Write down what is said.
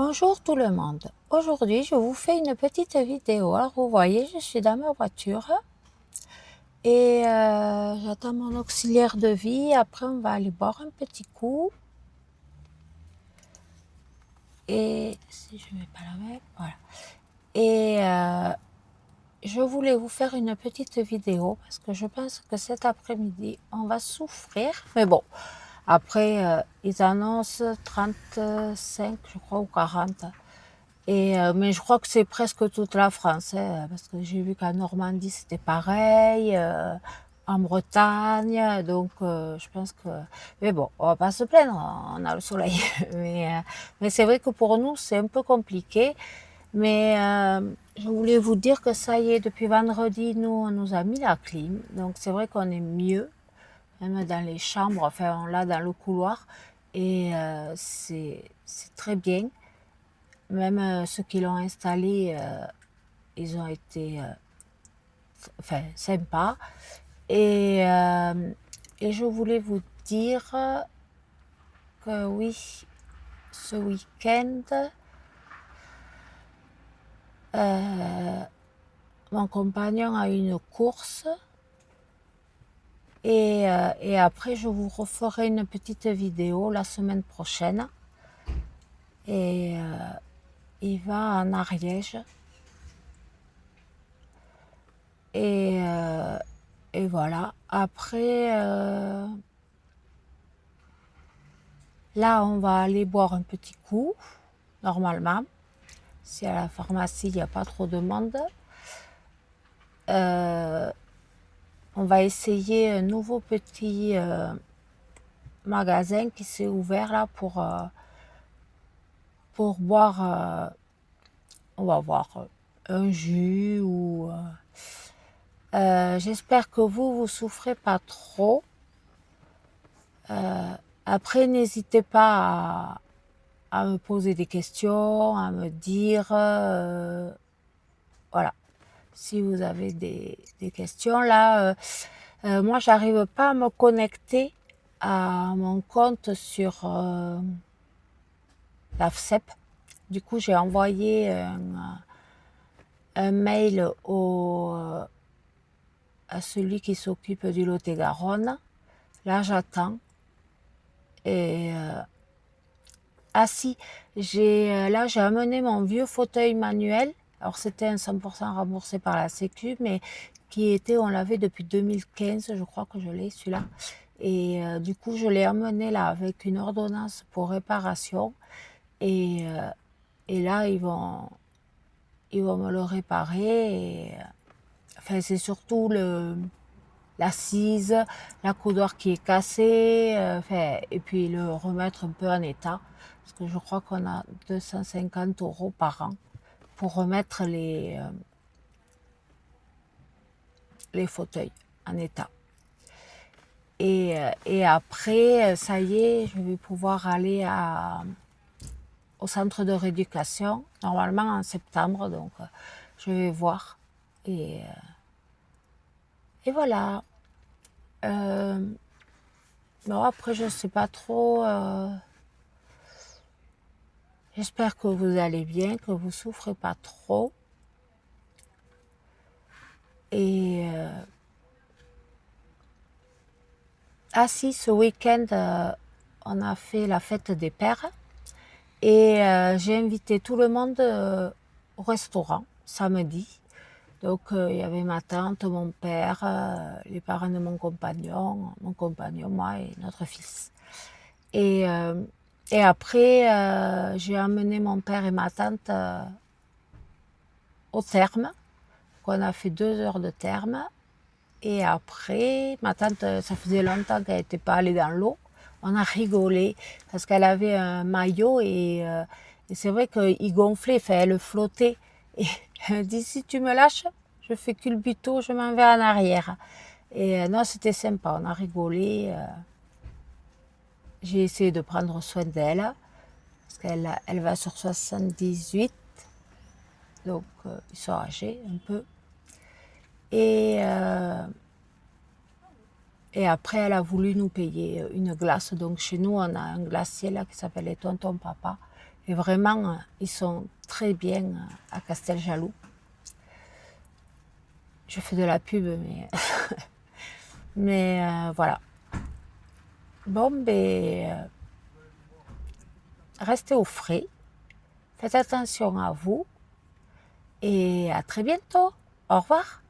Bonjour tout le monde. Aujourd'hui, je vous fais une petite vidéo. Alors, vous voyez, je suis dans ma voiture et j'attends mon auxiliaire de vie. Après, on va aller boire un petit coup. Et si je mets pas la même, voilà. Et je voulais vous faire une petite vidéo parce que je pense que cet après-midi, on va souffrir. Mais bon, après, ils annoncent 35, je crois, ou 40. Mais je crois que c'est presque toute la France, hein, parce que j'ai vu qu'en Normandie c'était pareil, en Bretagne, donc je pense que... Mais bon, on va pas se plaindre, on a le soleil. Mais c'est vrai que pour nous c'est un peu compliqué. Mais je voulais vous dire que ça y est, depuis vendredi, nous on nous a mis la clim, donc c'est vrai qu'on est mieux, même dans les chambres, enfin là dans le couloir, et c'est très bien. Même ceux qui l'ont installé, ils ont été enfin, sympas. Et, euh, et je voulais vous dire que oui, ce week-end, mon compagnon a une course. Et après, je vous referai une petite vidéo la semaine prochaine. Et il va en Ariège. Et, euh, et voilà. Après, là, on va aller boire un petit coup, normalement. Si à la pharmacie, il n'y a pas trop de monde. On va essayer un nouveau petit magasin qui s'est ouvert là pour boire, on va voir, un jus ou... j'espère que vous souffrez pas trop. Après, n'hésitez pas à me poser des questions, à me dire, voilà, si vous avez des questions. Là, moi, j'arrive pas à me connecter à mon compte sur l'AFCEP. Du coup, j'ai envoyé un mail à celui qui s'occupe du Lot-et-Garonne. Là, j'attends. Et ah si, là j'ai amené mon vieux fauteuil manuel. Alors c'était un 100% remboursé par la Sécu, mais qui était, on l'avait depuis 2015, je crois que je l'ai celui-là. Et du coup je l'ai amené là avec une ordonnance pour réparation. Et, euh, et là ils vont me le réparer. Et, enfin c'est surtout l'assise, la coudoir qui est cassée, enfin, et puis le remettre un peu en état. Parce que je crois qu'on a 250 € par an pour remettre les fauteuils en état. Et après, ça y est, je vais pouvoir aller au centre de rééducation, normalement en septembre, donc je vais voir. Et voilà. Bon, après, je sais pas trop. J'espère que vous allez bien, que vous souffrez pas trop. Et ah si, ce week-end, on a fait la fête des pères et j'ai invité tout le monde au restaurant samedi. Donc il y avait ma tante, mon père, les parents de mon compagnon, moi et notre fils. Et, euh, et après, j'ai amené mon père et ma tante au terme. On a fait 2 heures de terme. Et après, ma tante, ça faisait longtemps qu'elle n'était pas allée dans l'eau. On a rigolé parce qu'elle avait un maillot et c'est vrai qu'il gonflait, enfin, elle flottait. Et elle dit, si tu me lâches, je fais culbuto, je m'en vais en arrière. Et non, c'était sympa, on a rigolé. J'ai essayé de prendre soin d'elle parce elle va sur 78, donc ils sont âgés un peu. Et... Et après, elle a voulu nous payer une glace. Donc chez nous, on a un glacier là qui s'appelle les Tonton Papa. Et vraiment, ils sont très bien à Casteljaloux. Je fais de la pub, mais, mais voilà. Bon, ben, restez au frais, faites attention à vous et à très bientôt. Au revoir.